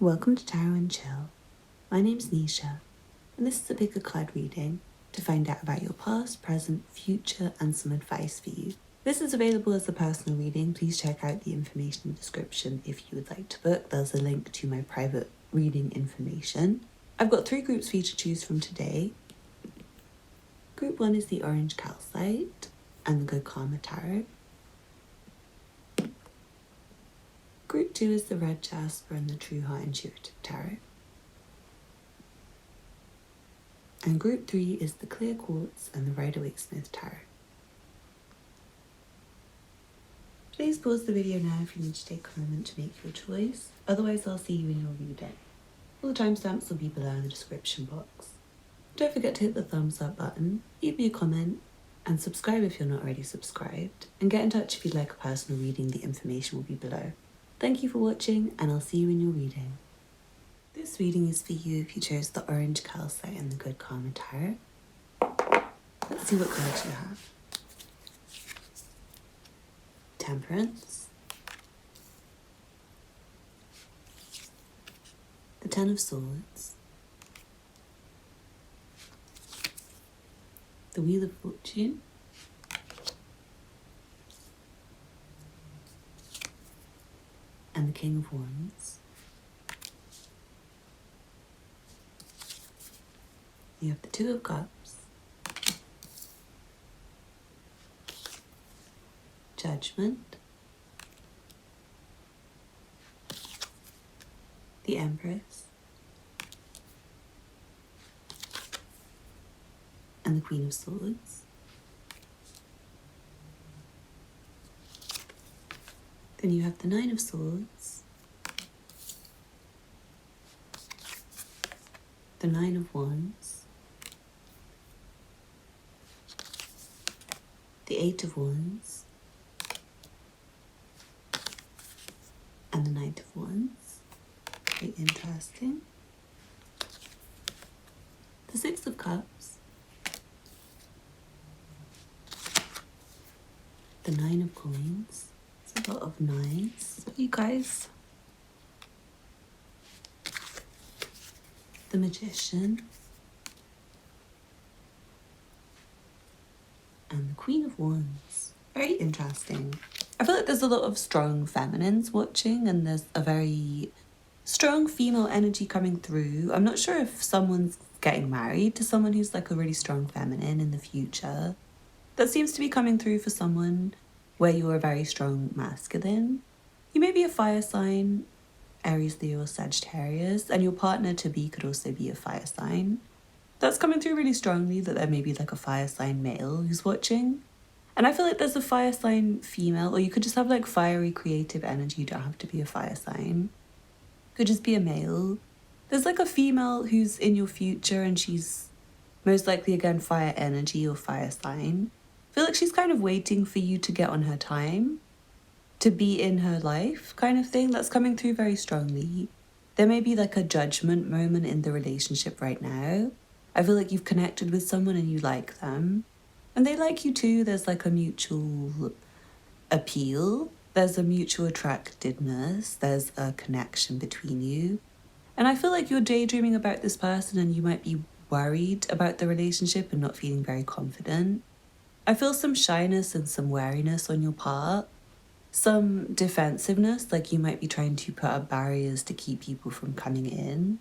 Welcome to Tarot and Chill. My name's Nisha, and this is a pick a card reading to find out about your past, present, future, and some advice for you. This is available as a personal reading. Please check out the information in the description if you would like to book. There's a link to my private reading information. I've got 3 groups for you to choose from today. Group 1 is the Orange Calcite and the Good Karma Tarot. Group 2 is the Red Jasper and the True Heart Intuitive Tarot. And Group 3 is the Clear Quartz and the Rider-Waite-Smith Tarot. Please pause the video now if you need to take a moment to make your choice. Otherwise, I'll see you in your reading. All the timestamps will be below in the description box. Don't forget to hit the thumbs up button, leave me a comment, and subscribe if you're not already subscribed. And get in touch if you'd like a personal reading. The information will be below. Thank you for watching, and I'll see you in your reading. This reading is for you if you chose the Orange Calcite and the Good Karma Tarot. Let's see what cards you have. Temperance. The Ten of Swords. The Wheel of Fortune. And the King of Wands. You have the Two of Cups, Judgment, the Empress, and the Queen of Swords. Then you have the Nine of Swords, the Nine of Wands, the Eight of Wands, and the Knight of Wands. Very interesting. The Six of Cups, the Nine of Coins. It's a lot of nines for you guys. The Magician, and the Queen of Wands. Very interesting. I feel like there's a lot of strong feminines watching, and there's a very strong female energy coming through. I'm not sure if someone's getting married to someone who's like a really strong feminine in the future. That seems to be coming through for someone where you're a very strong masculine. You may be a fire sign, Aries, Leo, or Sagittarius, and your partner to be could also be a fire sign. That's coming through really strongly, that there may be like a fire sign male who's watching. And I feel like there's a fire sign female, or you could just have like fiery creative energy. You don't have to be a fire sign. Could just be a male. There's like a female who's in your future, and she's most likely again fire energy or fire sign. I feel like she's kind of waiting for you to get on her time, to be in her life kind of thing. That's coming through very strongly. There may be like a judgment moment in the relationship right now. I feel like you've connected with someone and you like them, and they like you too. There's like a mutual appeal. There's a mutual attractiveness. There's a connection between you. And I feel like you're daydreaming about this person, and you might be worried about the relationship and not feeling very confident. I feel some shyness and some wariness on your part. Some defensiveness, like you might be trying to put up barriers to keep people from coming in.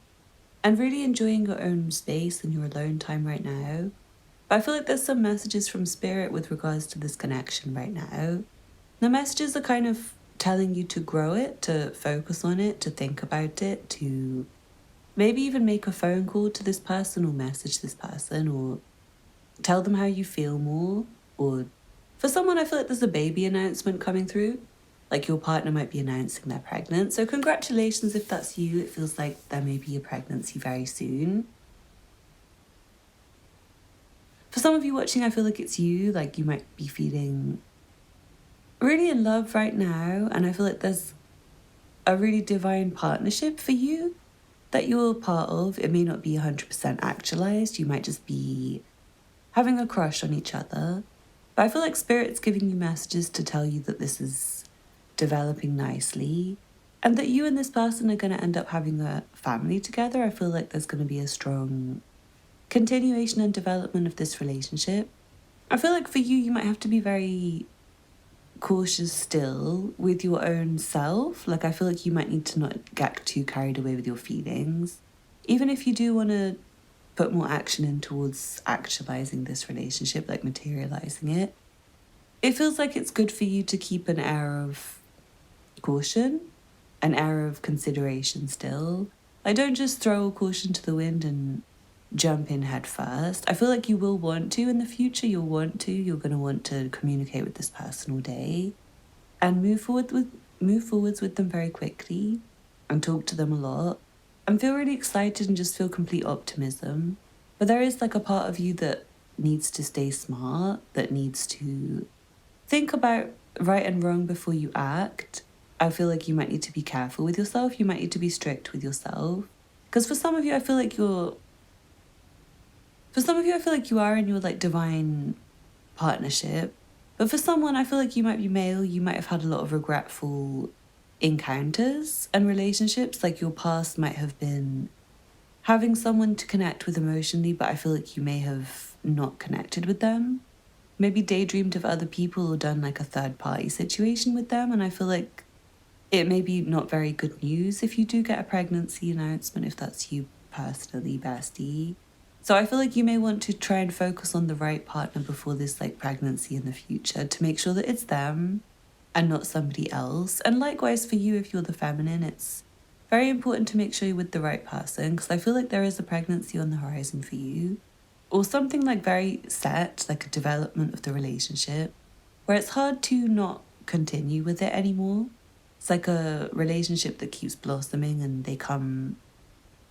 And really enjoying your own space and your alone time right now. But I feel like there's some messages from Spirit with regards to this connection right now. The messages are kind of telling you to grow it, to focus on it, to think about it, to maybe even make a phone call to this person, or message this person, or tell them how you feel more. Or for someone, I feel like there's a baby announcement coming through. Like your partner might be announcing they're pregnant. So congratulations if that's you. It feels like there may be a pregnancy very soon. For some of you watching, I feel like it's you. Like you might be feeling really in love right now. And I feel like there's a really divine partnership for you that you're part of. It may not be 100% actualized. You might just be having a crush on each other. But I feel like Spirit's giving you messages to tell you that this is developing nicely. and that you and this person are going to end up having a family together. I feel like there's going to be a strong continuation and development of this relationship. I feel like for you, you might have to be very cautious still with your own self. Like, I feel like you might need to not get too carried away with your feelings. Even if you do want to put more action in towards actualizing this relationship, like materializing it, it feels like it's good for you to keep an air of caution, an air of consideration still. Like, don't just throw caution to the wind and jump in head first. I feel like you will want to in the future. You're going to want to communicate with this person all day and move forwards with them very quickly and talk to them a lot and feel really excited and just feel complete optimism. But there is like a part of you that needs to stay smart, that needs to think about right and wrong before you act. I feel like you might need to be careful with yourself. You might need to be strict with yourself. Because for some of you, I feel like you are in your like divine partnership. But for someone, I feel like you might be male, you might have had a lot of regretful encounters and relationships. Like, your past might have been having someone to connect with emotionally, but I feel like you may have not connected with them. Maybe daydreamed of other people or done like a third party situation with them. And I feel like it may be not very good news if you do get a pregnancy announcement, if that's you personally, bestie. So I feel like you may want to try and focus on the right partner before this like pregnancy in the future to make sure that it's them and not somebody else. And likewise for you, if you're the feminine, it's very important to make sure you're with the right person, because I feel like there is a pregnancy on the horizon for you, or something like very set, like a development of the relationship where it's hard to not continue with it anymore. It's like a relationship that keeps blossoming and they come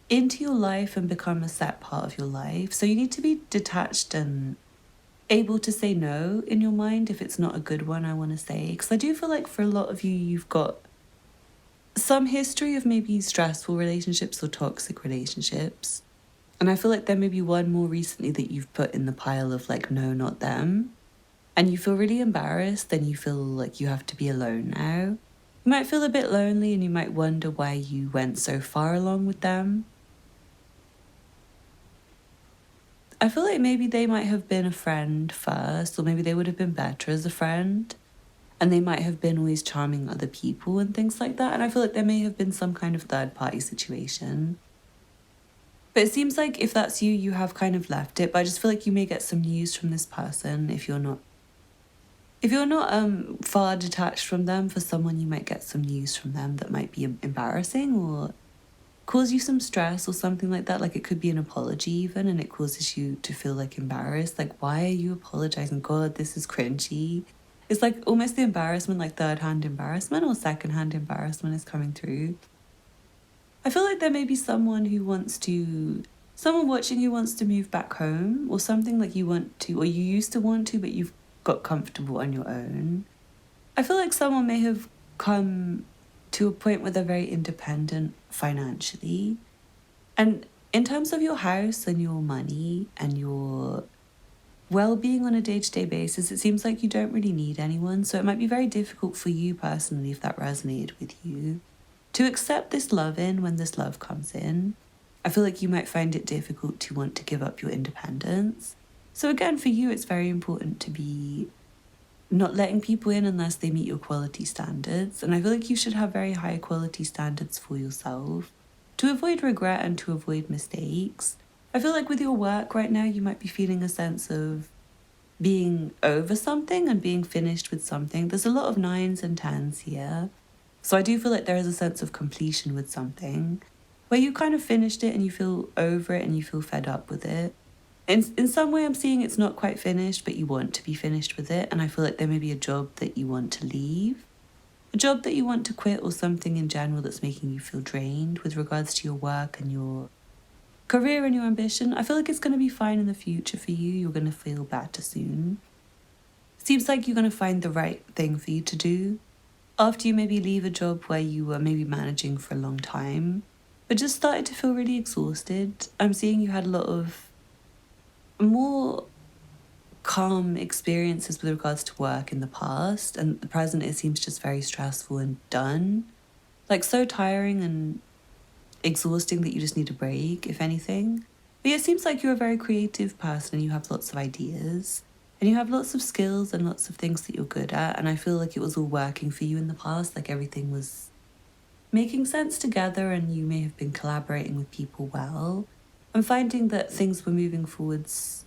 into your life and become a set part of your life. So you need to be detached and able to say no in your mind if it's not a good one, I want to say. Because I do feel like for a lot of you, you've got some history of maybe stressful relationships or toxic relationships. And I feel like there may be one more recently that you've put in the pile of like, no, not them. And you feel really embarrassed and you feel like you have to be alone now. You might feel a bit lonely and you might wonder why you went so far along with them. I feel like maybe they might have been a friend first, or maybe they would have been better as a friend. And they might have been always charming other people and things like that. And I feel like there may have been some kind of third party situation. But it seems like if that's you, you have kind of left it. But I just feel like you may get some news from this person if you're not far detached from them. For someone, you might get some news from them that might be embarrassing or cause you some stress or something like that. Like, it could be an apology even, and it causes you to feel like embarrassed. Like, why are you apologizing? God, this is cringy. It's like almost the embarrassment, like third-hand embarrassment or second-hand embarrassment is coming through. I feel like there may be someone watching who wants to move back home, or something, like you want to, or you used to want to, but you've got comfortable on your own. I feel like someone may have come to a point where they're very independent financially. And in terms of your house and your money and your well-being on a day-to-day basis, it seems like you don't really need anyone. So it might be very difficult for you personally, if that resonated with you, to accept this love in when this love comes in. I feel like you might find it difficult to want to give up your independence. So again, for you, it's very important to be not letting people in unless they meet your quality standards. And I feel like you should have very high quality standards for yourself to avoid regret and to avoid mistakes. I feel like with your work right now, you might be feeling a sense of being over something and being finished with something. There's a lot of 9s and 10s here. So I do feel like there is a sense of completion with something where you kind of finished it and you feel over it and you feel fed up with it. In some way, I'm seeing it's not quite finished, but you want to be finished with it. And I feel like there may be a job that you want to leave, a job that you want to quit, or something in general that's making you feel drained with regards to your work and your career and your ambition. I feel like it's going to be fine in the future for you. You're going to feel better soon. Seems like you're going to find the right thing for you to do after you maybe leave a job where you were maybe managing for a long time, but just started to feel really exhausted. I'm seeing you had a lot of more calm experiences with regards to work in the past, and the present, it seems just very stressful and done. like so tiring and exhausting that you just need a break, if anything. But yeah, it seems like you're a very creative person and you have lots of ideas and you have lots of skills and lots of things that you're good at. And I feel like it was all working for you in the past, like everything was making sense together and you may have been collaborating with people well. I'm finding that things were moving forwards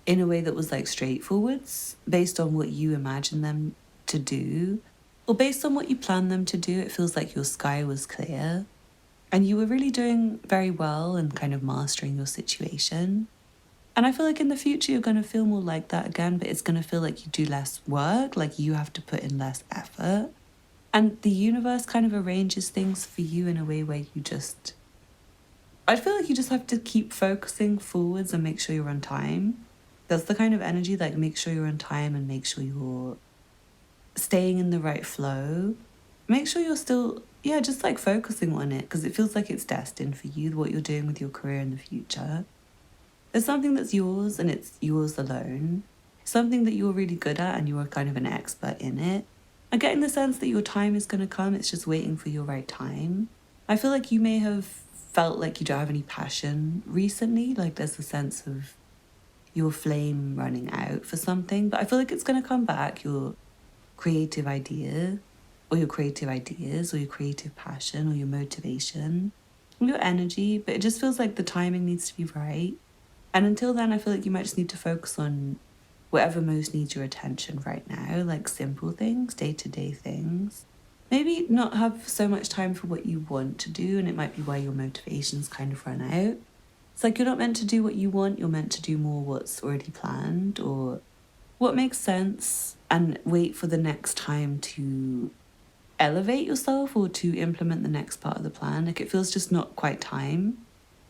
in a way that was like straightforwards based on what you imagine them to do or based on what you plan them to do. It feels like your sky was clear and you were really doing very well and kind of mastering your situation. And I feel like in the future you're going to feel more like that again, but it's going to feel like you do less work, like you have to put in less effort. And the universe kind of arranges things for you in a way where you just, I feel like you just have to keep focusing forwards and make sure you're on time. That's the kind of energy, like make sure you're on time and make sure you're staying in the right flow. Make sure you're still, yeah, just like focusing on it because it feels like it's destined for you, what you're doing with your career in the future. There's something that's yours and it's yours alone. Something that you're really good at and you're kind of an expert in it. I'm getting the sense that your time is going to come. It's just waiting for your right time. I feel like you may have felt like you don't have any passion recently. Like there's a sense of your flame running out for something. But I feel like it's going to come back, your creative idea or your creative ideas or your creative passion or your motivation or your energy. But it just feels like the timing needs to be right. And until then, I feel like you might just need to focus on whatever most needs your attention right now, like simple things, day-to-day things. Maybe not have so much time for what you want to do, and it might be why your motivations kind of run out. It's like you're not meant to do what you want, you're meant to do more what's already planned or what makes sense and wait for the next time to elevate yourself or to implement the next part of the plan. Like it feels just not quite time.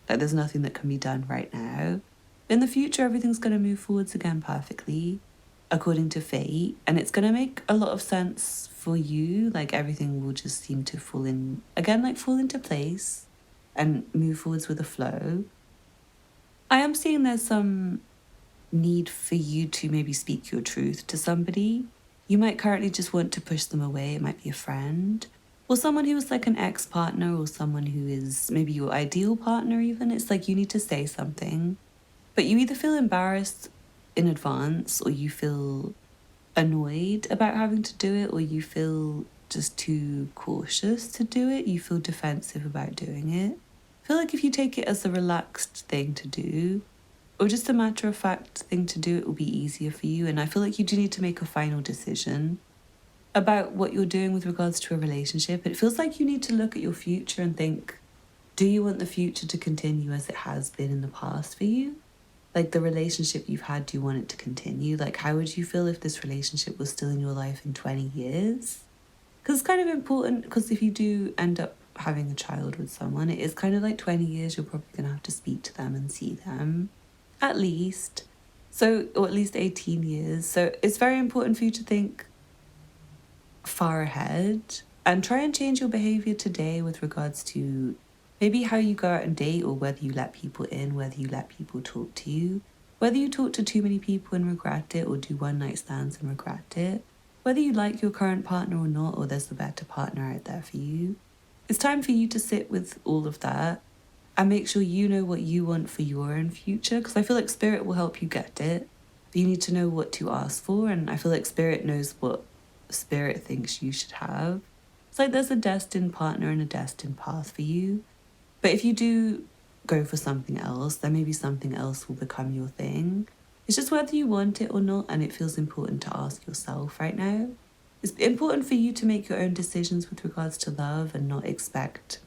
Like there's nothing that can be done right now. In the future, everything's going to move forwards again perfectly, according to fate. And it's going to make a lot of sense for you. Like everything will just seem to fall in, again, like fall into place and move forwards with a flow. I am seeing there's some need for you to maybe speak your truth to somebody. You might currently just want to push them away. It might be a friend or someone who is like an ex-partner or someone who is maybe your ideal partner even. It's like you need to say something. But you either feel embarrassed in advance or you feel annoyed about having to do it or you feel just too cautious to do it. You feel defensive about doing it. I feel like if you take it as a relaxed thing to do or just a matter of fact thing to do, it will be easier for you. And I feel like you do need to make a final decision about what you're doing with regards to a relationship. It feels like you need to look at your future and think, do you want the future to continue as it has been in the past for you? Like the relationship you've had, do you want it to continue? Like how would you feel if this relationship was still in your life in 20 years? Because it's kind of important, because if you do end up having a child with someone, it is kind of like 20 years you're probably going to have to speak to them and see them, at least. So, or at least 18 years. So it's very important for you to think far ahead and try and change your behavior today with regards to maybe how you go out and date or whether you let people in, whether you let people talk to you, whether you talk to too many people and regret it or do one night stands and regret it, whether you like your current partner or not, or there's a better partner out there for you. It's time for you to sit with all of that and make sure you know what you want for your own future, because I feel like spirit will help you get it. But you need to know what to ask for, and I feel like spirit knows what spirit thinks you should have. It's like there's a destined partner and a destined path for you. But if you do go for something else, then maybe something else will become your thing. It's just whether you want it or not, and it feels important to ask yourself right now. It's important for you to make your own decisions with regards to love and not expect.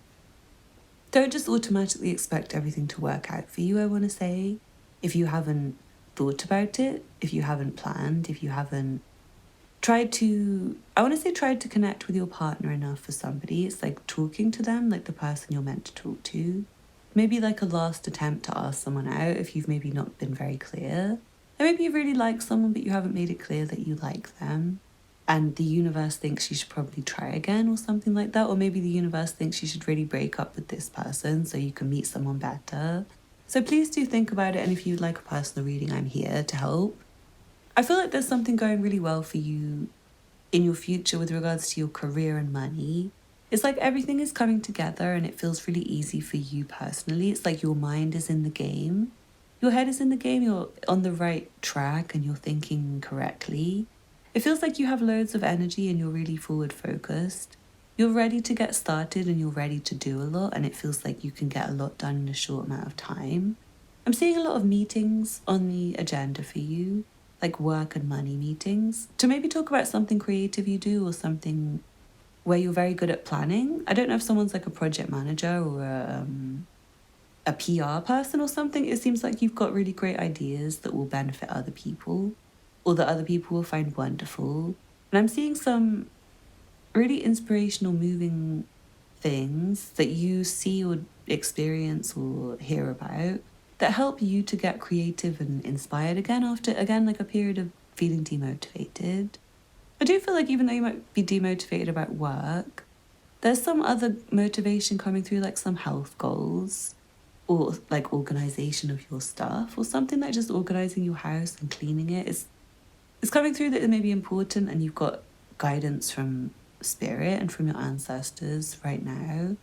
Don't just automatically expect everything to work out for you, I want to say. If you haven't thought about it, if you haven't planned, if you haven't tried to connect with your partner enough for somebody. It's like talking to them, like the person you're meant to talk to. Maybe like a last attempt to ask someone out if you've maybe not been very clear. Or maybe you really like someone but you haven't made it clear that you like them. And the universe thinks you should probably try again or something like that. Or maybe the universe thinks you should really break up with this person so you can meet someone better. So please do think about it. And if you'd like a personal reading, I'm here to help. I feel like there's something going really well for you in your future with regards to your career and money. It's like everything is coming together and it feels really easy for you personally. It's like your mind is in the game. Your head is in the game, you're on the right track and you're thinking correctly. It feels like you have loads of energy and you're really forward focused. You're ready to get started and you're ready to do a lot, and it feels like you can get a lot done in a short amount of time. I'm seeing a lot of meetings on the agenda for you, like work and money meetings, to maybe talk about something creative you do or something where you're very good at planning. I don't know if someone's like a project manager or a PR person or something. It seems like you've got really great ideas that will benefit other people or that other people will find wonderful. And I'm seeing some really inspirational, moving things that you see or experience or hear about that help you to get creative and inspired again after, again, like a period of feeling demotivated. I do feel like even though you might be demotivated about work, there's some other motivation coming through, like some health goals or like organization of your stuff or something like just organizing your house and cleaning it. It's coming through that it may be important, and you've got guidance from spirit and from your ancestors right now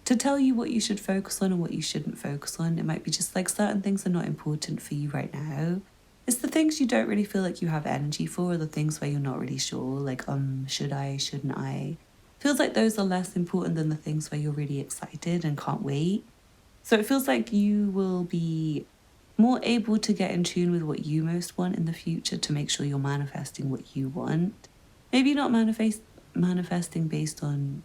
to tell you what you should focus on and what you shouldn't focus on. It might be just like certain things are not important for you right now. It's the things you don't really feel like you have energy for, or the things where you're not really sure, like, should I, shouldn't I? Feels like those are less important than the things where you're really excited and can't wait. So it feels like you will be more able to get in tune with what you most want in the future to make sure you're manifesting what you want. Maybe not manifesting based on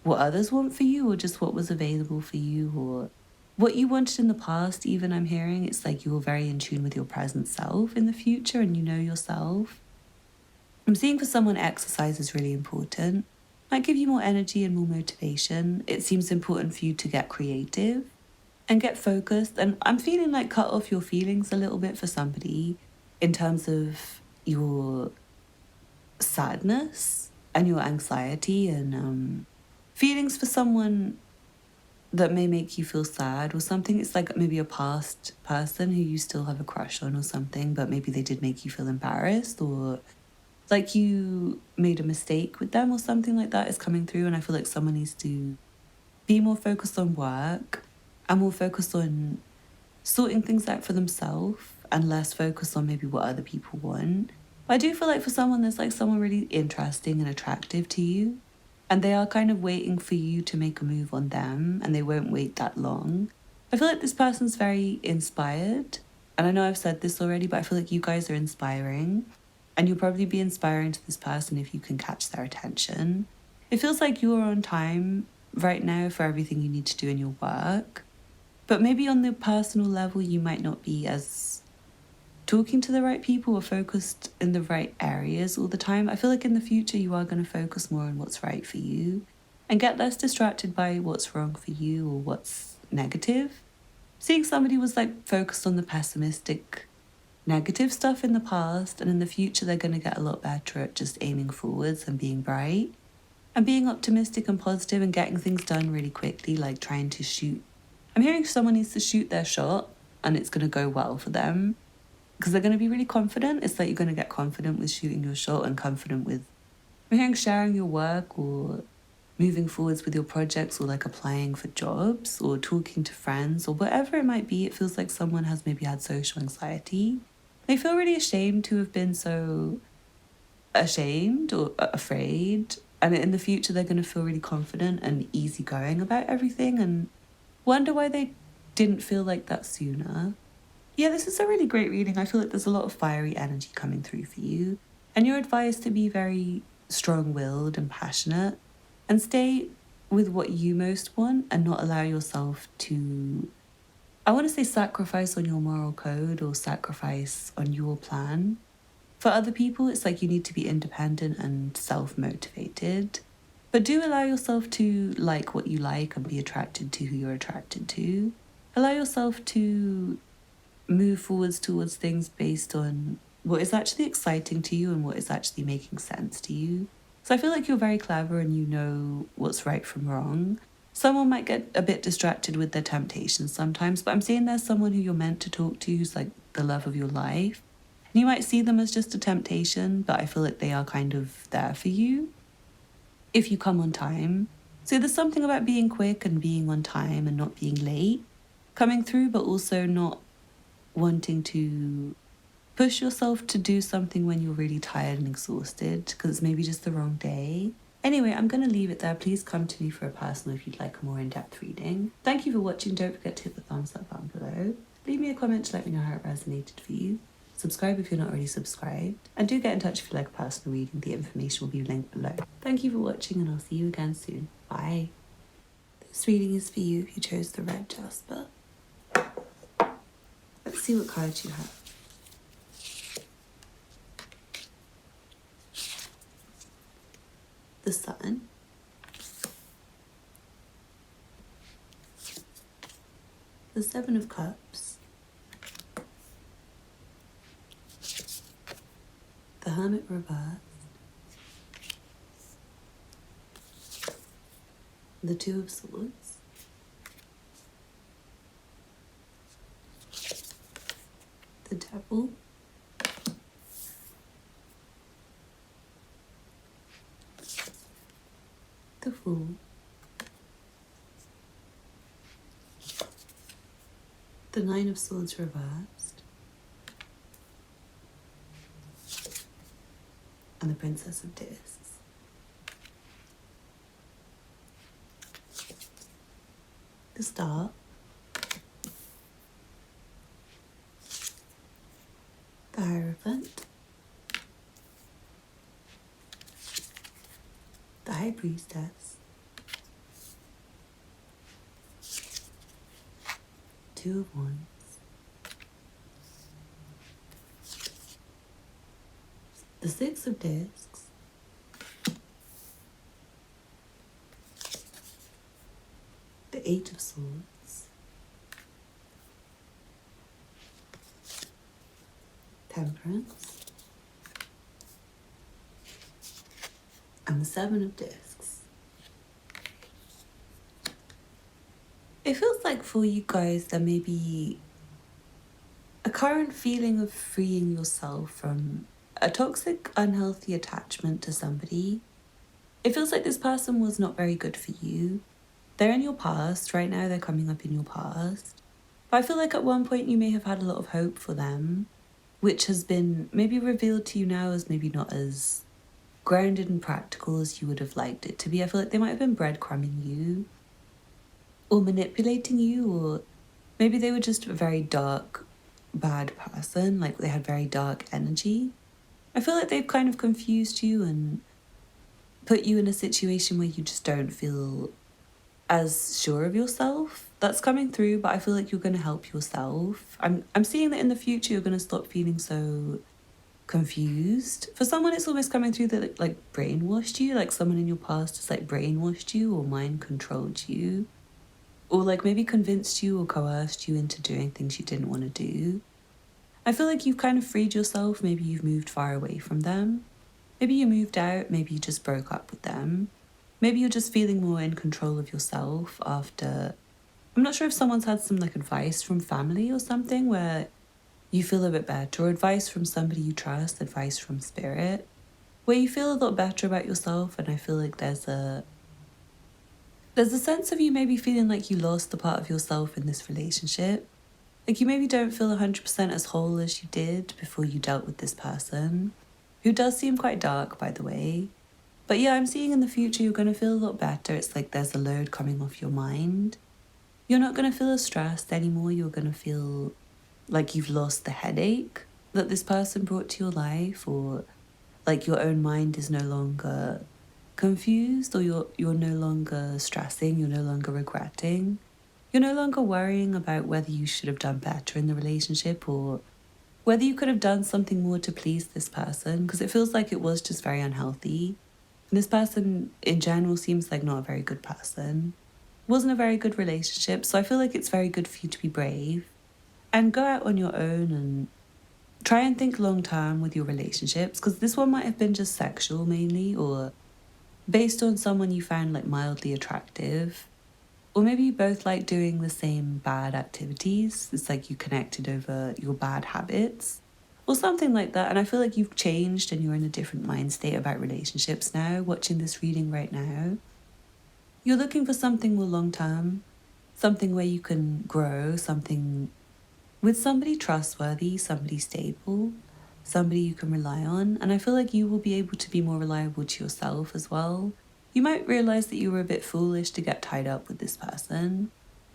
what others want for you or just what was available for you or what you wanted in the past. Even I'm hearing it's like you're very in tune with your present self in the future and you know yourself. I'm seeing for someone exercise is really important. Might give you more energy and more motivation. It seems important for you to get creative and get focused. And I'm feeling like cut off your feelings a little bit for somebody in terms of your sadness and your anxiety and feelings for someone that may make you feel sad or something. It's like maybe a past person who you still have a crush on or something, but maybe they did make you feel embarrassed or like you made a mistake with them or something like that is coming through. And I feel like someone needs to be more focused on work and more focused on sorting things out for themselves and less focused on maybe what other people want. But I do feel like for someone, there's like someone really interesting and attractive to you, and they are kind of waiting for you to make a move on them, and they won't wait that long. I feel like this person's very inspired, and I know I've said this already, but I feel like you guys are inspiring, and you'll probably be inspiring to this person if you can catch their attention. It feels like you're on time right now for everything you need to do in your work, but maybe on the personal level, you might not be as talking to the right people or focused in the right areas all the time. I feel like in the future you are going to focus more on what's right for you and get less distracted by what's wrong for you or what's negative. Seeing somebody was like focused on the pessimistic, negative stuff in the past, and in the future they're going to get a lot better at just aiming forwards and being bright and being optimistic and positive and getting things done really quickly, like trying to shoot. I'm hearing someone needs to shoot their shot and it's going to go well for them, because they're going to be really confident. It's like you're going to get confident with shooting your shot and confident with, I'm hearing, sharing your work or moving forwards with your projects or like applying for jobs or talking to friends or whatever it might be. It feels like someone has maybe had social anxiety. They feel really ashamed to have been so ashamed or afraid. And in the future, they're going to feel really confident and easygoing about everything and wonder why they didn't feel like that sooner. Yeah, this is a really great reading. I feel like there's a lot of fiery energy coming through for you. And you're advised to be very strong-willed and passionate and stay with what you most want and not allow yourself to, I want to say, sacrifice on your moral code or sacrifice on your plan. For other people, it's like you need to be independent and self-motivated. But do allow yourself to like what you like and be attracted to who you're attracted to. Allow yourself to move forwards towards things based on what is actually exciting to you and what is actually making sense to you. So I feel like you're very clever and you know what's right from wrong. Someone might get a bit distracted with their temptations sometimes, but I'm saying there's someone who you're meant to talk to who's like the love of your life. And you might see them as just a temptation, but I feel like they are kind of there for you if you come on time. So there's something about being quick and being on time and not being late coming through, but also not wanting to push yourself to do something when you're really tired and exhausted because it's maybe just the wrong day. Anyway, I'm going to leave it there. Please come to me for a personal if you'd like a more in-depth reading. Thank you for watching. Don't forget to hit the thumbs up button below. Leave me a comment to let me know how it resonated for you. Subscribe if you're not already subscribed. And do get in touch if you like a personal reading. The information will be linked below. Thank you for watching and I'll see you again soon. Bye. This reading is for you if you chose the red Jasper. Let's see what cards you have. The Sun, the Seven of Cups, the Hermit reversed, the Two of Swords, the Devil, the Fool, the Nine of Swords reversed, and the Princess of Discs. The Star, the Hierophant, the High Priestess, Two of Wands, the Six of Discs, the Eight of Swords, Temperance, and the Seven of Discs. It feels like for you guys there may be a current feeling of freeing yourself from a toxic, unhealthy attachment to somebody. It feels like this person was not very good for you. They're in your past. Right now they're coming up in your past. But I feel like at one point you may have had a lot of hope for them, which has been maybe revealed to you now as maybe not as grounded and practical as you would have liked it to be. I feel like they might have been breadcrumbing you or manipulating you, or maybe they were just a very dark, bad person, like they had very dark energy. I feel like they've kind of confused you and put you in a situation where you just don't feel as sure of yourself. That's coming through, but I feel like you're going to help yourself. I'm seeing that in the future you're going to stop feeling so confused. For someone it's almost coming through that like brainwashed you, like someone in your past has like brainwashed you or mind controlled you, or like maybe convinced you or coerced you into doing things you didn't want to do. I feel like you've kind of freed yourself. Maybe you've moved far away from them. Maybe you moved out. Maybe you just broke up with them. Maybe you're just feeling more in control of yourself after... I'm not sure if someone's had some like advice from family or something where you feel a bit better, or advice from somebody you trust, advice from spirit, where you feel a lot better about yourself. And I feel like there's a sense of you maybe feeling like you lost the part of yourself in this relationship. Like you maybe don't feel 100% as whole as you did before you dealt with this person, who does seem quite dark, by the way. But yeah, I'm seeing in the future you're going to feel a lot better. It's like there's a load coming off your mind. You're not going to feel as stressed anymore. You're going to feel like you've lost the headache that this person brought to your life, or like your own mind is no longer confused, or you're no longer stressing, you're no longer regretting. You're no longer worrying about whether you should have done better in the relationship or whether you could have done something more to please this person, because it feels like it was just very unhealthy. And this person in general seems like not a very good person. It wasn't a very good relationship, so I feel like it's very good for you to be brave and go out on your own and try and think long term with your relationships, because this one might have been just sexual mainly, or based on someone you found like mildly attractive. Or maybe you both like doing the same bad activities. It's like you connected over your bad habits or something like that. And I feel like you've changed and you're in a different mind state about relationships now, watching this reading right now. You're looking for something more long term, something where you can grow, something with somebody trustworthy, somebody stable, somebody you can rely on. And I feel like you will be able to be more reliable to yourself as well. You might realize that you were a bit foolish to get tied up with this person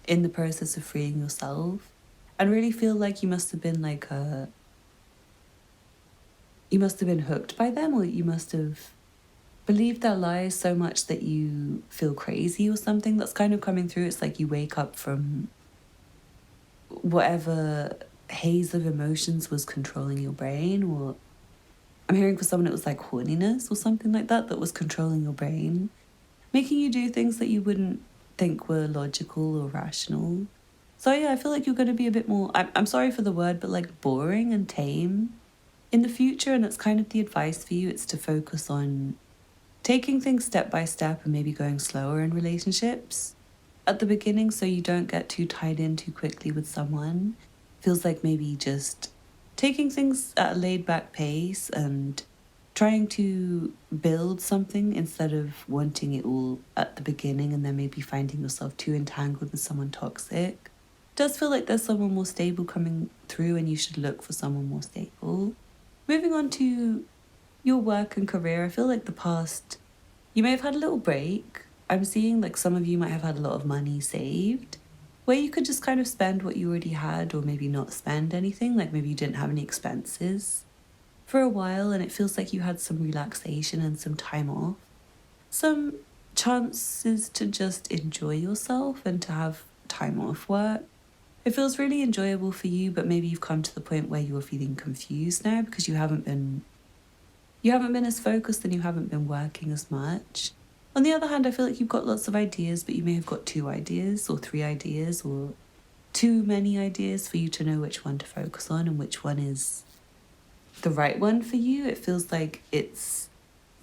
in the process of freeing yourself, and really feel like you must have been hooked by them, or you must have believed their lies so much that you feel crazy or something. That's kind of coming through. It's like you wake up from whatever haze of emotions was controlling your brain, or I'm hearing for someone it was like horniness or something like that was controlling your brain, making you do things that you wouldn't think were logical or rational. So yeah, I feel like you're going to be a bit more, I'm sorry for the word, but like boring and tame in the future. And that's kind of the advice for you. It's to focus on taking things step by step and maybe going slower in relationships at the beginning, so you don't get too tied in too quickly with someone. Feels like maybe just taking things at a laid back pace and trying to build something instead of wanting it all at the beginning and then maybe finding yourself too entangled with someone toxic. It does feel like there's someone more stable coming through, and you should look for someone more stable. Moving on to your work and career, I feel like the past, you may have had a little break. I'm seeing like some of you might have had a lot of money saved where you could just kind of spend what you already had, or maybe not spend anything, like maybe you didn't have any expenses for a while, and it feels like you had some relaxation and some time off, some chances to just enjoy yourself and to have time off work. It feels really enjoyable for you, but maybe you've come to the point where you're feeling confused now because you haven't been as focused and you haven't been working as much. On the other hand, I feel like you've got lots of ideas, but you may have got 2 ideas or 3 ideas or too many ideas for you to know which one to focus on and which one is the right one for you. It feels like it's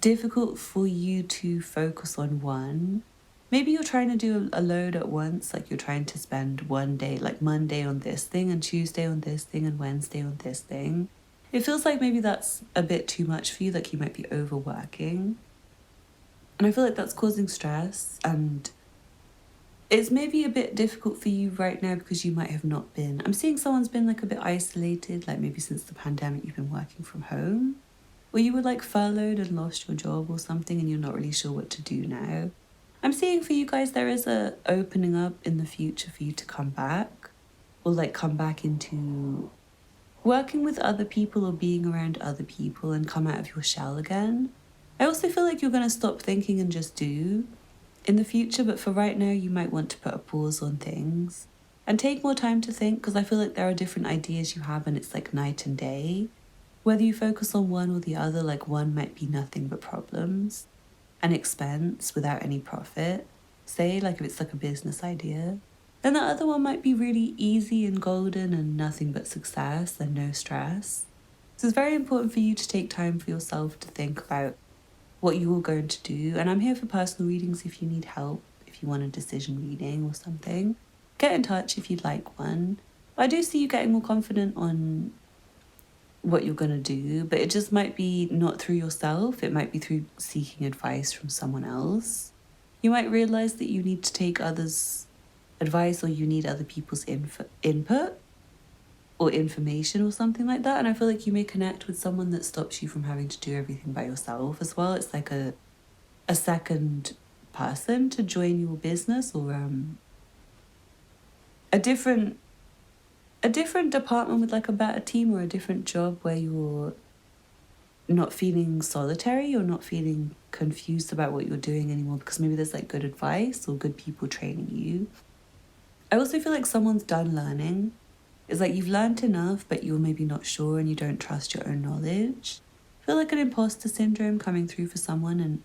difficult for you to focus on one. Maybe you're trying to do a load at once, like you're trying to spend one day, like Monday on this thing and Tuesday on this thing and Wednesday on this thing. It feels like maybe that's a bit too much for you, like you might be overworking. And I feel like that's causing stress, and it's maybe a bit difficult for you right now because you might have not been, I'm seeing someone's been like a bit isolated, like maybe since the pandemic you've been working from home, or you were like furloughed and lost your job or something and you're not really sure what to do now. I'm seeing for you guys there is a opening up in the future for you to come back, or like come back into working with other people or being around other people and come out of your shell again. I also feel like you're going to stop thinking and just do in the future, but for right now you might want to put a pause on things and take more time to think, because I feel like there are different ideas you have and it's like night and day. Whether you focus on one or the other, like one might be nothing but problems and expense without any profit, say, like if it's like a business idea. Then the other one might be really easy and golden and nothing but success and no stress. So it's very important for you to take time for yourself to think about what you are going to do. And I'm here for personal readings if you need help, if you want a decision reading or something. Get in touch if you'd like one. I do see you getting more confident on what you're going to do, but it just might be not through yourself. It might be through seeking advice from someone else. You might realize that you need to take others' advice, or you need other people's input or information or something like that. And I feel like you may connect with someone that stops you from having to do everything by yourself as well. It's like a second person to join your business, or a different department with like a better team, or a different job where you're not feeling solitary or not feeling confused about what you're doing anymore, because maybe there's like good advice or good people training you. I also feel like someone's done learning. It's like you've learned enough, but you're maybe not sure and you don't trust your own knowledge. I feel like an imposter syndrome coming through for someone, and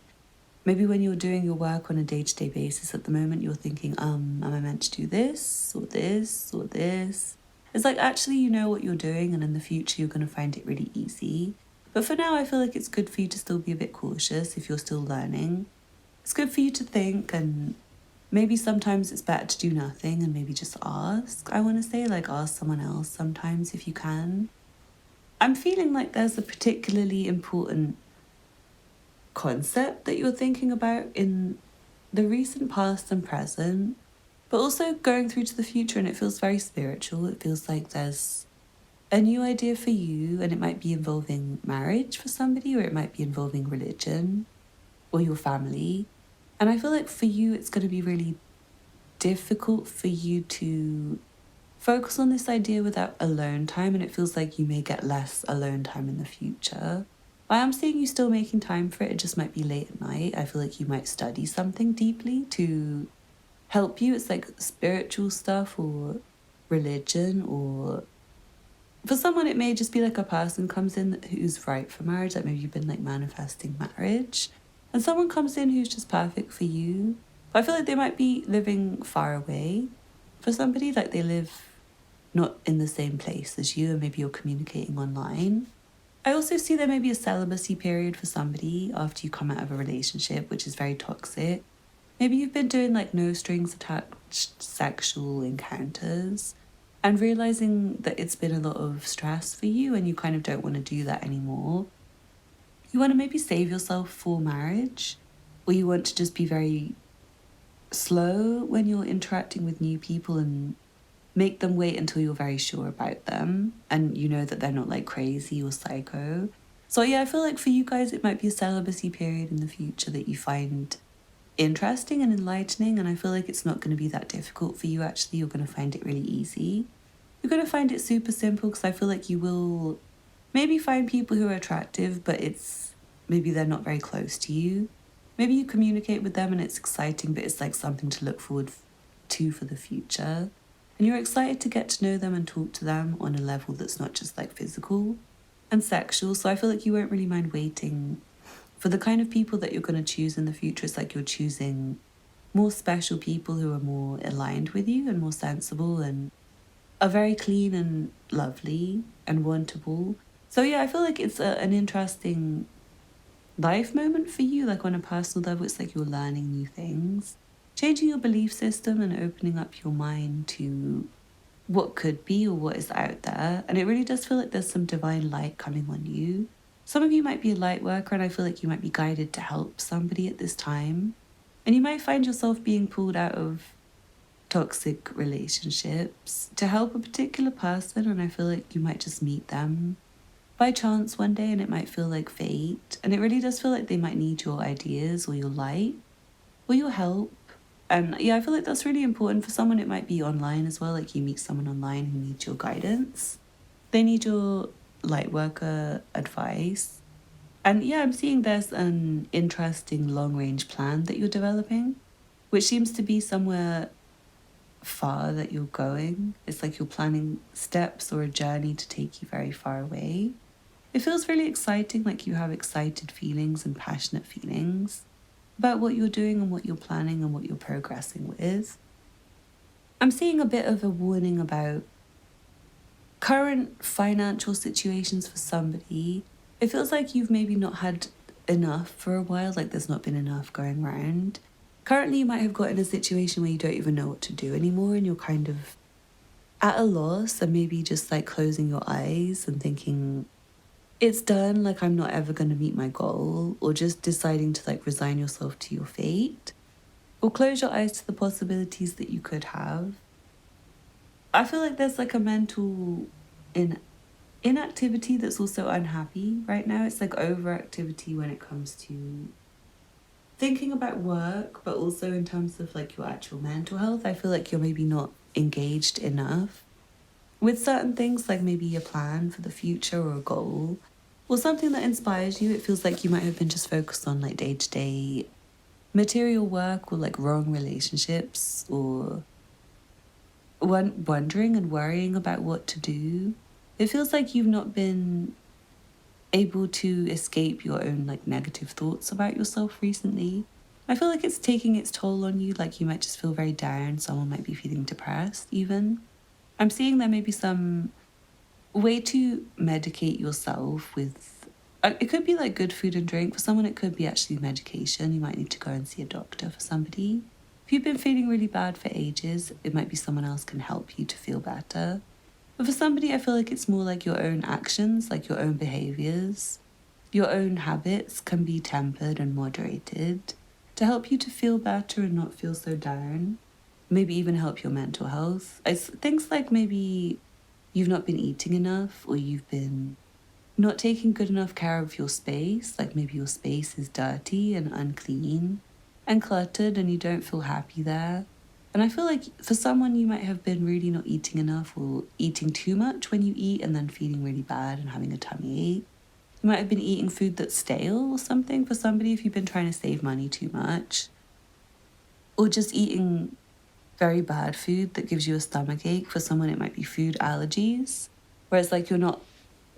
maybe when you're doing your work on a day-to-day basis at the moment, you're thinking, am I meant to do this or this or this? It's like actually you know what you're doing, and in the future you're going to find it really easy. But for now, I feel like it's good for you to still be a bit cautious if you're still learning. It's good for you to think, and maybe sometimes it's better to do nothing and maybe just ask. I want to say, like, ask someone else sometimes if you can. I'm feeling like there's a particularly important concept that you're thinking about in the recent past and present, but also going through to the future, and it feels very spiritual. It feels like there's a new idea for you, and it might be involving marriage for somebody, or it might be involving religion or your family. And I feel like for you, it's going to be really difficult for you to focus on this idea without alone time, and it feels like you may get less alone time in the future. I am seeing you still making time for it. It just might be late at night. I feel like you might study something deeply to help you. It's like spiritual stuff or religion, or for someone it may just be like a person comes in who's right for marriage. Like maybe you've been like manifesting marriage and someone comes in who's just perfect for you. But I feel like they might be living far away for somebody. Like they live not in the same place as you, and maybe you're communicating online. I also see there may be a celibacy period for somebody after you come out of a relationship, which is very toxic. Maybe you've been doing like no strings attached sexual encounters and realizing that it's been a lot of stress for you and you kind of don't want to do that anymore. You want to maybe save yourself for marriage, or you want to just be very slow when you're interacting with new people and make them wait until you're very sure about them and you know that they're not like crazy or psycho. So yeah, I feel like for you guys, it might be a celibacy period in the future that you find interesting and enlightening, and I feel like it's not going to be that difficult for you. Actually, you're going to find it really easy. You're going to find it super simple, because I feel like you will maybe find people who are attractive, but it's maybe they're not very close to you. Maybe you communicate with them and it's exciting, but it's like something to look forward to for the future. And you're excited to get to know them and talk to them on a level that's not just like physical and sexual. So I feel like you won't really mind waiting for the kind of people that you're going to choose in the future. It's like you're choosing more special people who are more aligned with you and more sensible and are very clean and lovely and wantable. So yeah, I feel like it's an interesting life moment for you. Like on a personal level, it's like you're learning new things, changing your belief system and opening up your mind to what could be or what is out there. And it really does feel like there's some divine light coming on you. Some of you might be a light worker, and I feel like you might be guided to help somebody at this time. And you might find yourself being pulled out of toxic relationships to help a particular person, and I feel like you might just meet them by chance one day and it might feel like fate. And it really does feel like they might need your ideas or your light or your help. And yeah, I feel like that's really important. For someone, it might be online as well. Like you meet someone online who needs your guidance. They need your light worker advice. And yeah, I'm seeing there's an interesting long-range plan that you're developing, which seems to be somewhere far that you're going. It's like you're planning steps or a journey to take you very far away. It feels really exciting, like you have excited feelings and passionate feelings about what you're doing and what you're planning and what you're progressing with. I'm seeing a bit of a warning about current financial situations for somebody. It feels like you've maybe not had enough for a while, like there's not been enough going around. Currently, you might have got in a situation where you don't even know what to do anymore and you're kind of at a loss, and maybe just like closing your eyes and thinking, it's done, like I'm not ever going to meet my goal, or just deciding to like resign yourself to your fate, or close your eyes to the possibilities that you could have. I feel like there's like a mental inactivity that's also unhappy right now. It's like overactivity when it comes to thinking about work, but also in terms of like your actual mental health. I feel like you're maybe not engaged enough with certain things, like maybe a plan for the future or a goal or something that inspires you. It feels like you might have been just focused on like day-to-day material work or like wrong relationships, or wondering and worrying about what to do. It feels like you've not been able to escape your own like negative thoughts about yourself recently. I feel like it's taking its toll on you. Like you might just feel very down. Someone might be feeling depressed even. I'm seeing there may be some way to medicate yourself with, it could be like good food and drink. For someone, it could be actually medication. You might need to go and see a doctor for somebody. If you've been feeling really bad for ages, it might be someone else can help you to feel better. But for somebody, I feel like it's more like your own actions, like your own behaviors, your own habits can be tempered and moderated. to help you to feel better and not feel so down. Maybe even help your mental health. Things like maybe you've not been eating enough, or you've been not taking good enough care of your space. Like maybe your space is dirty and unclean and cluttered and you don't feel happy there. And I feel like for someone, you might have been really not eating enough or eating too much when you eat and then feeling really bad and having a tummy ache. You might have been eating food that's stale or something for somebody if you've been trying to save money too much. Or just eating very bad food that gives you a stomach ache. For someone, it might be food allergies, where it's like you're not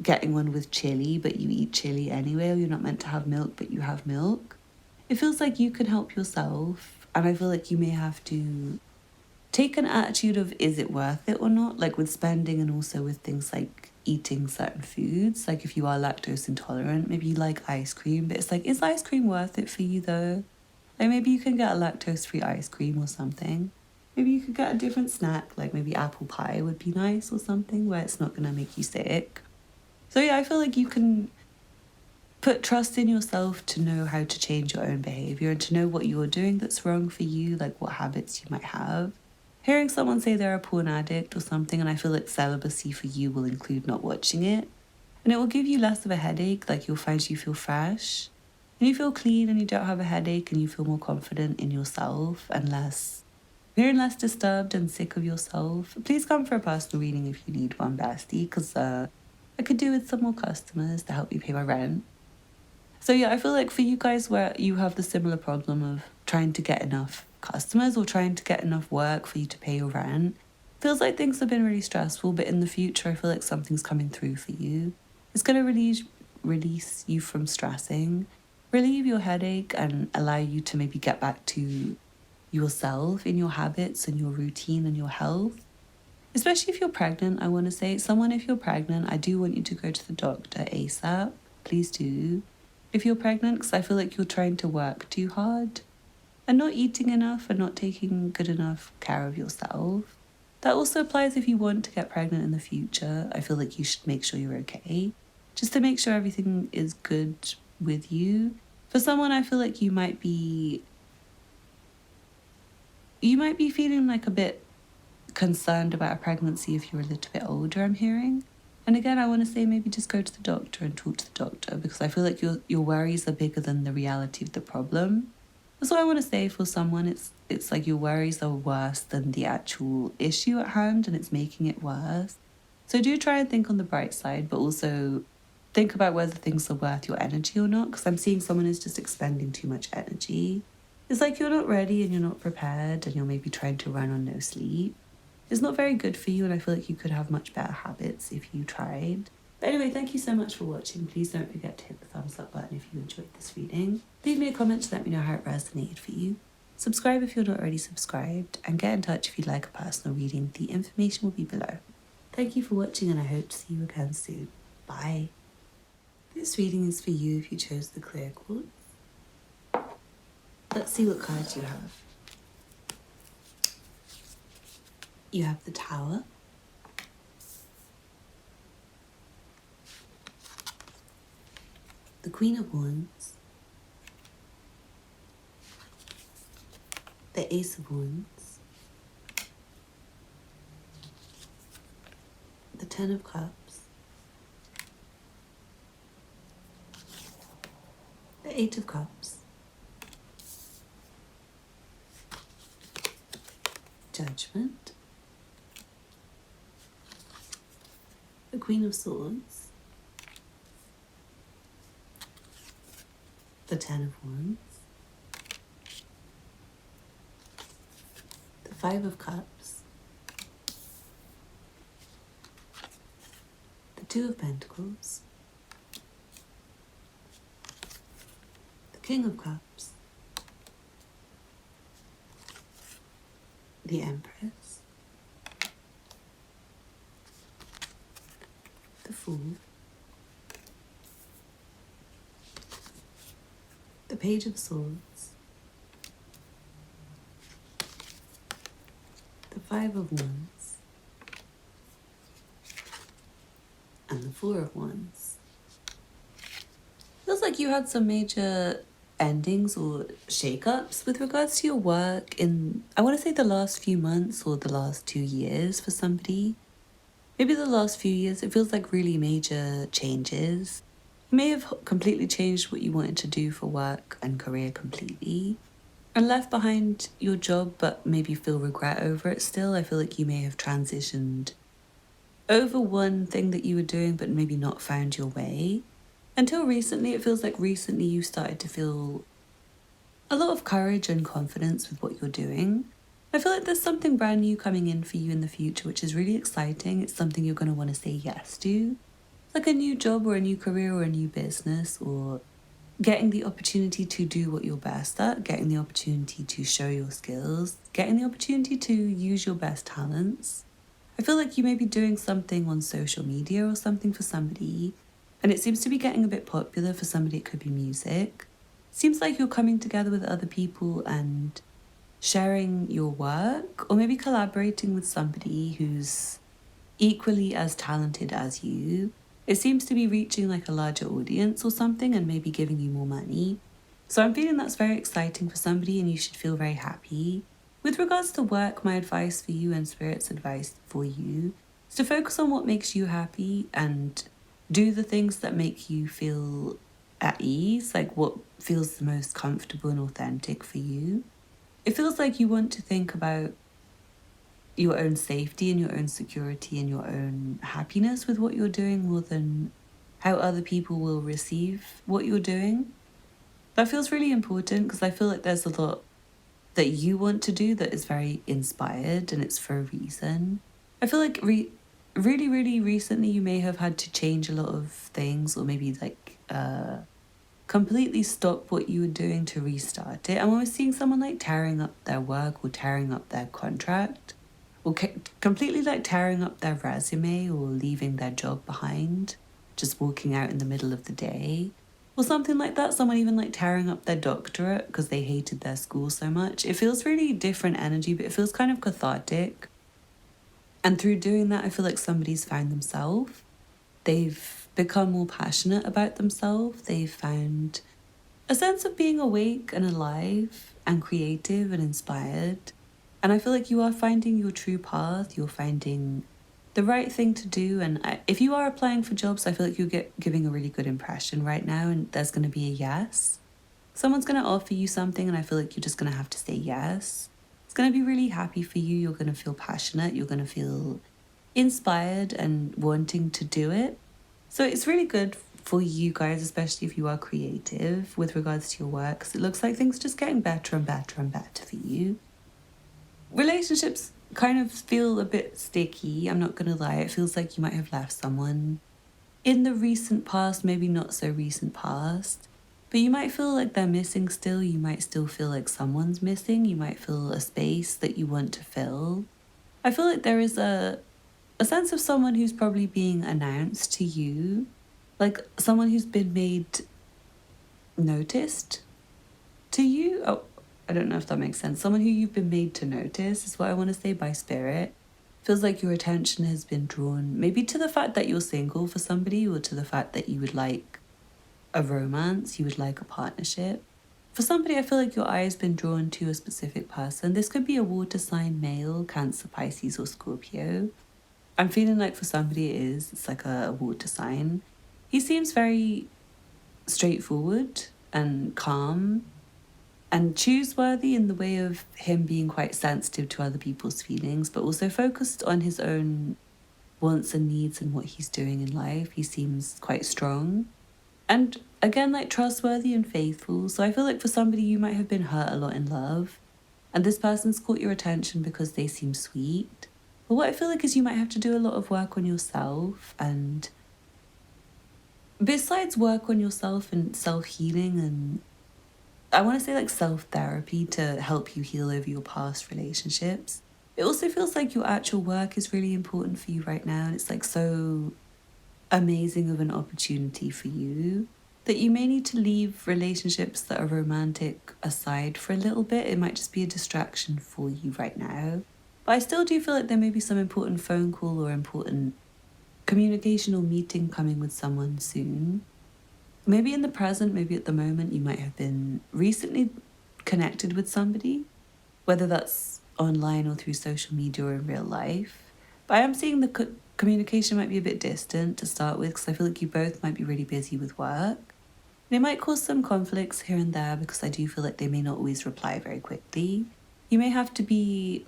getting one with chili, but you eat chili anyway, or you're not meant to have milk, but you have milk. It feels like you can help yourself, and I feel like you may have to take an attitude of, is it worth it or not? Like with spending and also with things like eating certain foods. Like if you are lactose intolerant, maybe you like ice cream, but it's like, is ice cream worth it for you though? Like maybe you can get a lactose-free ice cream or something. Maybe you could get a different snack, like maybe apple pie would be nice or something where it's not going to make you sick. So yeah, I feel like you can put trust in yourself to know how to change your own behavior and to know what you're doing that's wrong for you, like what habits you might have. Hearing someone say they're a porn addict or something, and I feel like celibacy for you will include not watching it. And it will give you less of a headache, like you'll find you feel fresh. And you feel clean and you don't have a headache and you feel more confident in yourself and feeling less disturbed and sick of yourself. Please come for a personal reading if you need one, bestie, because I could do with some more customers to help me pay my rent. So yeah, I feel like for you guys where you have the similar problem of trying to get enough customers or trying to get enough work for you to pay your rent, feels like things have been really stressful, but in the future I feel like something's coming through for you. It's going to release you from stressing, relieve your headache, and allow you to maybe get back to yourself in your habits and your routine and your health. Especially if you're pregnant, I want to say, someone, if you're pregnant, I do want you to go to the doctor ASAP. Please do. If you're pregnant, because I feel like you're trying to work too hard and not eating enough and not taking good enough care of yourself. That also applies if you want to get pregnant in the future. I feel like you should make sure you're okay, just to make sure everything is good with you. For someone, I feel like you might be feeling like a bit concerned about a pregnancy if you're a little bit older, I'm hearing. And again, I want to say maybe just go to the doctor and talk to the doctor, because I feel like your worries are bigger than the reality of the problem. That's what I want to say. For someone, it's like your worries are worse than the actual issue at hand, and it's making it worse. So do try and think on the bright side, but also think about whether things are worth your energy or not, because I'm seeing someone is just expending too much energy. It's like you're not ready and you're not prepared and you're maybe trying to run on no sleep. It's not very good for you, and I feel like you could have much better habits if you tried. But anyway, thank you so much for watching. Please don't forget to hit the thumbs up button if you enjoyed this reading. Leave me a comment to let me know how it resonated for you. Subscribe if you're not already subscribed, and get in touch if you'd like a personal reading. The information will be below. Thank you for watching, and I hope to see you again soon. Bye. This reading is for you if you chose the clear quartz. Let's see what cards you have. You have the Tower, the Queen of Wands, the Ace of Wands, the Ten of Cups, the Eight of Cups, Judgment, the Queen of Swords, the Ten of Wands, the Five of Cups, the Two of Pentacles, the King of Cups, the Empress, the Fool, the Page of Swords, the Five of Wands, and the Four of Wands. Feels like you had some major endings or shakeups with regards to your work in, I want to say, the last few months or the last 2 years for somebody. Maybe the last few years, it feels like really major changes. You may have completely changed what you wanted to do for work and career completely and left behind your job, but maybe feel regret over it still. I feel like you may have transitioned over one thing that you were doing, but maybe not found your way. Until recently, it feels like recently you started to feel a lot of courage and confidence with what you're doing. I feel like there's something brand new coming in for you in the future, which is really exciting. It's something you're going to want to say yes to. It's like a new job or a new career or a new business, or getting the opportunity to do what you're best at, getting the opportunity to show your skills, getting the opportunity to use your best talents. I feel like you may be doing something on social media or something for somebody, and it seems to be getting a bit popular. For somebody, it could be music. Seems like you're coming together with other people and sharing your work, or maybe collaborating with somebody who's equally as talented as you. It seems to be reaching like a larger audience or something and maybe giving you more money. So I'm feeling that's very exciting for somebody and you should feel very happy. With regards to work, my advice for you and Spirit's advice for you is to focus on what makes you happy and do the things that make you feel at ease, like what feels the most comfortable and authentic for you. It feels like you want to think about your own safety and your own security and your own happiness with what you're doing more than how other people will receive what you're doing. That feels really important because I feel like there's a lot that you want to do that is very inspired and it's for a reason. I feel like really, really recently you may have had to change a lot of things or maybe like completely stop what you were doing to restart it. I'm always seeing someone like tearing up their work or tearing up their contract or completely like tearing up their resume or leaving their job behind, just walking out in the middle of the day or something like that. Someone even like tearing up their doctorate because they hated their school so much. It feels really different energy, but it feels kind of cathartic. And through doing that, I feel like somebody's found themselves. They've become more passionate about themselves. They've found a sense of being awake and alive and creative and inspired. And I feel like you are finding your true path. You're finding the right thing to do. And if you are applying for jobs, I feel like you're giving a really good impression right now. And there's going to be a yes. Someone's going to offer you something and I feel like you're just going to have to say yes. It's going to be really happy for you. You're going to feel passionate. You're going to feel inspired and wanting to do it. So it's really good for you guys, especially if you are creative with regards to your work, because it looks like things are just getting better and better and better for you. Relationships kind of feel a bit sticky, I'm not going to lie. It feels like you might have left someone in the recent past, maybe not so recent past, but you might feel like they're missing still. You might still feel like someone's missing. You might feel a space that you want to fill. I feel like there is a sense of someone who's probably being announced to you, like someone who's been made noticed to you. Oh, I don't know if that makes sense. Someone who you've been made to notice is what I want to say by spirit. Feels like your attention has been drawn maybe to the fact that you're single for somebody or to the fact that you would like a romance, you would like a partnership. For somebody, I feel like your eye has been drawn to a specific person. This could be a water sign, male, Cancer, Pisces, or Scorpio. I'm feeling like for somebody it's like a water sign. He seems very straightforward and calm and chooseworthy in the way of him being quite sensitive to other people's feelings, but also focused on his own wants and needs and what he's doing in life. He seems quite strong. And again, like trustworthy and faithful. So I feel like for somebody, you might have been hurt a lot in love. And this person's caught your attention because they seem sweet. But what I feel like is you might have to do a lot of work on yourself. And besides work on yourself and self-healing and I want to say like self-therapy to help you heal over your past relationships, it also feels like your actual work is really important for you right now. And it's like so amazing of an opportunity for you that you may need to leave relationships that are romantic aside for a little bit. It might just be a distraction for you right now. But I still do feel like there may be some important phone call or important communication or meeting coming with someone soon. maybe in the present, maybe at the moment, you might have been recently connected with somebody, whether that's online or through social media or in real life. But I am seeing the communication might be a bit distant to start with, because I feel like you both might be really busy with work. They might cause some conflicts here and there, because I do feel like they may not always reply very quickly. You may have to be,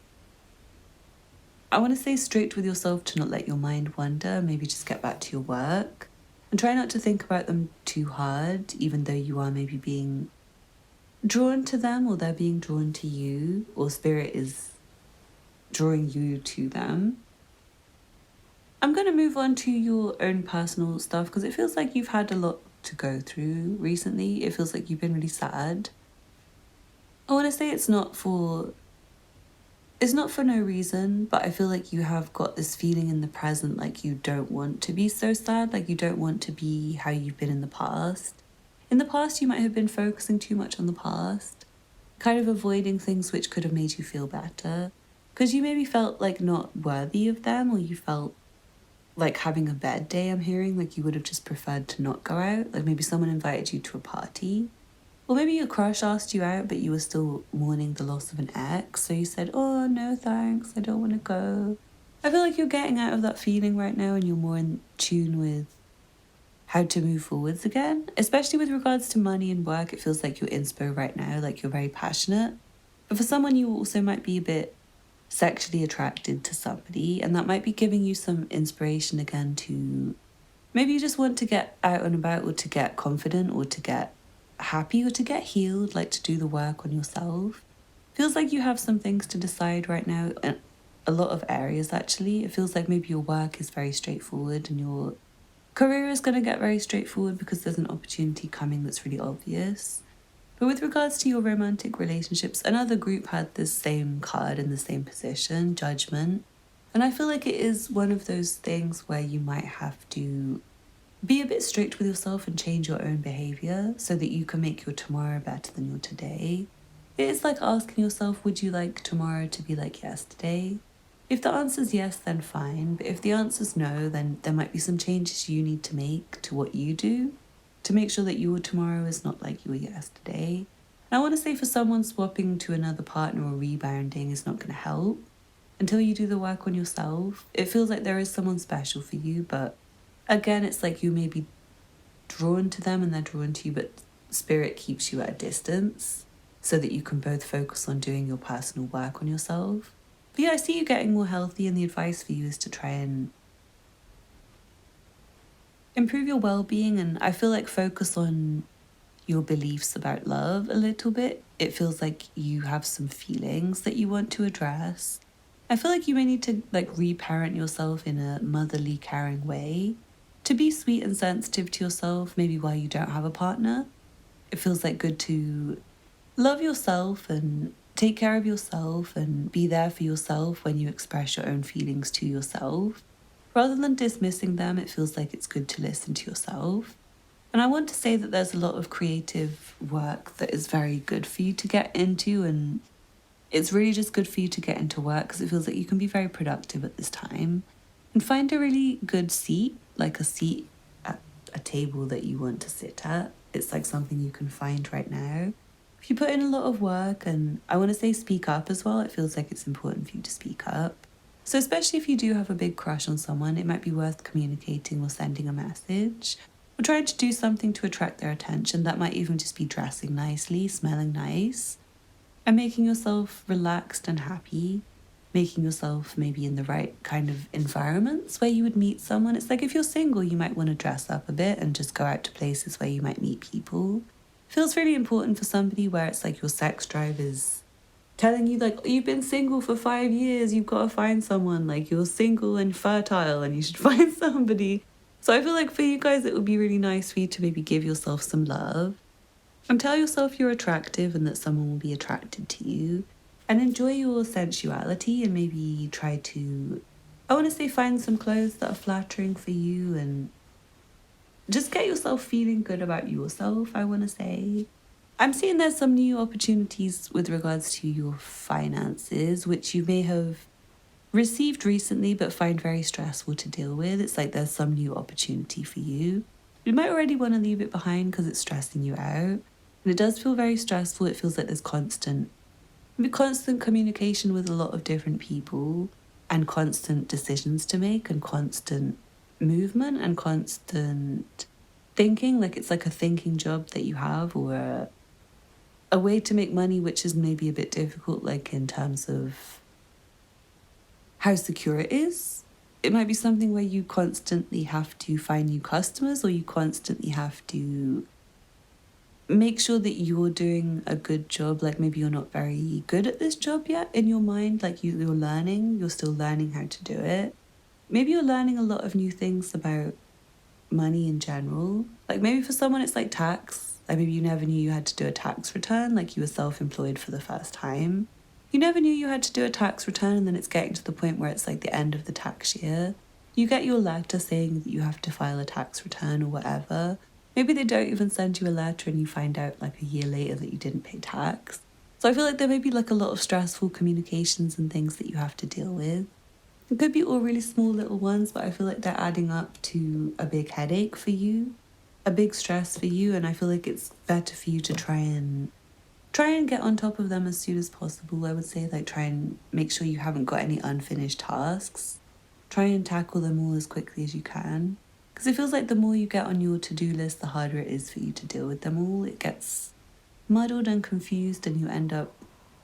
I want to say, strict with yourself to not let your mind wander. Maybe just get back to your work and try not to think about them too hard, even though you are maybe being drawn to them, or they're being drawn to you, or spirit is drawing you to them. I'm going to move on to your own personal stuff, because it feels like you've had a lot to go through recently. It feels like you've been really sad. I want to say it's not for no reason, but I feel like you have got this feeling in the present, like you don't want to be so sad, like you don't want to be how you've been in the past. In the past, you might have been focusing too much on the past, kind of avoiding things which could have made you feel better, because you maybe felt like not worthy of them, or you felt like having a bad day. I'm hearing like you would have just preferred to not go out, like maybe someone invited you to a party, or maybe your crush asked you out but you were still mourning the loss of an ex, so you said, oh no thanks, I don't want to go. I feel like you're getting out of that feeling right now, and you're more in tune with how to move forwards again, especially with regards to money and work. It feels like you're inspo right now, like you're very passionate, but for someone you also might be a bit sexually attracted to somebody, and that might be giving you some inspiration again to maybe you just want to get out and about, or to get confident, or to get happy, or to get healed, like to do the work on yourself. Feels like you have some things to decide right now in a lot of areas. Actually, it feels like maybe your work is very straightforward and your career is going to get very straightforward because there's an opportunity coming that's really obvious. But with regards to your romantic relationships, another group had this same card in the same position, Judgment. And I feel like it is one of those things where you might have to be a bit strict with yourself and change your own behavior so that you can make your tomorrow better than your today. It is like asking yourself, would you like tomorrow to be like yesterday? If the answer's yes, then fine. But if the answer's no, then there might be some changes you need to make to what you do to make sure that your tomorrow is not like your yesterday. And I want to say, for someone, swapping to another partner or rebounding is not going to help until you do the work on yourself. It feels like there is someone special for you, but again, it's like you may be drawn to them and they're drawn to you, but spirit keeps you at a distance so that you can both focus on doing your personal work on yourself. But yeah, I see you getting more healthy, and the advice for you is to try and improve your well-being, and I feel like focus on your beliefs about love a little bit. It feels like you have some feelings that you want to address. I feel like you may need to like reparent yourself in a motherly, caring way to be sweet and sensitive to yourself, maybe while you don't have a partner. It feels like good to love yourself and take care of yourself and be there for yourself when you express your own feelings to yourself. Rather than dismissing them, it feels like it's good to listen to yourself. And I want to say that there's a lot of creative work that is very good for you to get into, and it's really just good for you to get into work because it feels like you can be very productive at this time. And find a really good seat, like a seat at a table that you want to sit at. It's like something you can find right now. If you put in a lot of work, and I want to say speak up as well, it feels like it's important for you to speak up. So especially if you do have a big crush on someone, it might be worth communicating or sending a message or trying to do something to attract their attention. That might even just be dressing nicely, smelling nice, and making yourself relaxed and happy, making yourself maybe in the right kind of environments where you would meet someone. It's like if you're single, you might want to dress up a bit and just go out to places where you might meet people. It feels really important for somebody where it's like your sex drive is telling you like, you've been single for 5 years, you've got to find someone, like you're single and fertile and you should find somebody. So I feel like for you guys, it would be really nice for you to maybe give yourself some love and tell yourself you're attractive and that someone will be attracted to you, and enjoy your sensuality, and maybe try to, I want to say, find some clothes that are flattering for you and just get yourself feeling good about yourself, I want to say. I'm seeing there's some new opportunities with regards to your finances, which you may have received recently but find very stressful to deal with. It's like there's some new opportunity for you. You might already want to leave it behind because it's stressing you out. And it does feel very stressful. It feels like there's constant communication with a lot of different people, and constant decisions to make, and constant movement, and constant thinking. Like it's like a thinking job that you have, or a way to make money, which is maybe a bit difficult, like in terms of how secure it is. It might be something where you constantly have to find new customers, or you constantly have to make sure that you're doing a good job. Like maybe you're not very good at this job yet in your mind, like you're learning, you're still learning how to do it. Maybe you're learning a lot of new things about money in general. Like maybe for someone it's like tax. Like maybe you never knew you had to do a tax return, like you were self-employed for the first time. You never knew you had to do a tax return, and then it's getting to the point where it's like the end of the tax year. You get your letter saying that you have to file a tax return or whatever. Maybe they don't even send you a letter and you find out like a year later that you didn't pay tax. So I feel like there may be like a lot of stressful communications and things that you have to deal with. It could be all really small little ones, but I feel like they're adding up to a big headache for you, a big stress for you, and I feel like it's better for you to try and get on top of them as soon as possible. I would say like try and make sure you haven't got any unfinished tasks. Try and tackle them all as quickly as you can. Because it feels like the more you get on your to-do list, the harder it is for you to deal with them all. It gets muddled and confused, and you end up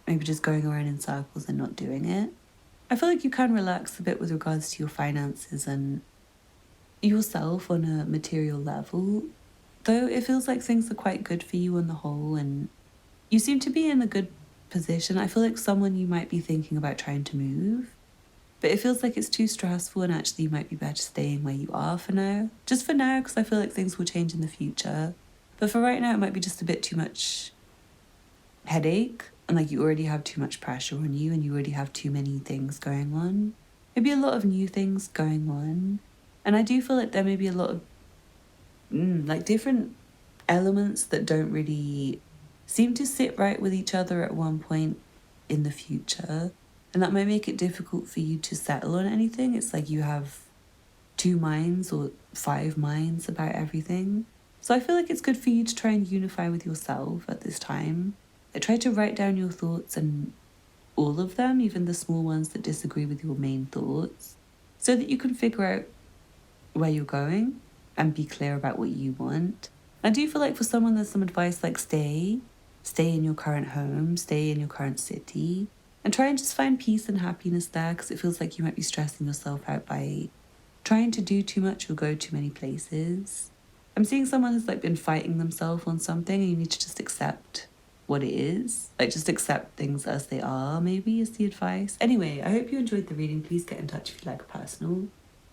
maybe just going around in circles and not doing it. I feel like you can relax a bit with regards to your finances and yourself on a material level. Though it feels like things are quite good for you on the whole, and you seem to be in a good position. I feel like someone you might be thinking about trying to move, but it feels like it's too stressful, and actually you might be better staying where you are for now. Just for now, because I feel like things will change in the future. But for right now, it might be just a bit too much headache, and like you already have too much pressure on you, and you already have too many things going on. Maybe a lot of new things going on. And I do feel like there may be a lot of like different elements that don't really seem to sit right with each other at one point in the future. And that might make it difficult for you to settle on anything. It's like you have 2 minds or 5 minds about everything. So I feel like it's good for you to try and unify with yourself at this time. Like try to write down your thoughts, and all of them, even the small ones that disagree with your main thoughts, so that you can figure out where you're going and be clear about what you want. I do feel like for someone there's some advice like stay in your current home, stay in your current city, and try and just find peace and happiness there, because it feels like you might be stressing yourself out by trying to do too much or go too many places. I'm seeing someone who's like been fighting themselves on something, and you need to just accept what it is. Like just accept things as they are, maybe, is the advice. Anyway, I hope you enjoyed the reading. Please get in touch if you like a personal.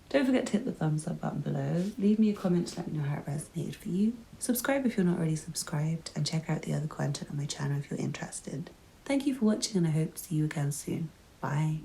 Don't forget to hit the thumbs up button below. Leave me a comment to let me know how it resonated for you. Subscribe if you're not already subscribed, and check out the other content on my channel if you're interested. Thank you for watching, and I hope to see you again soon. Bye.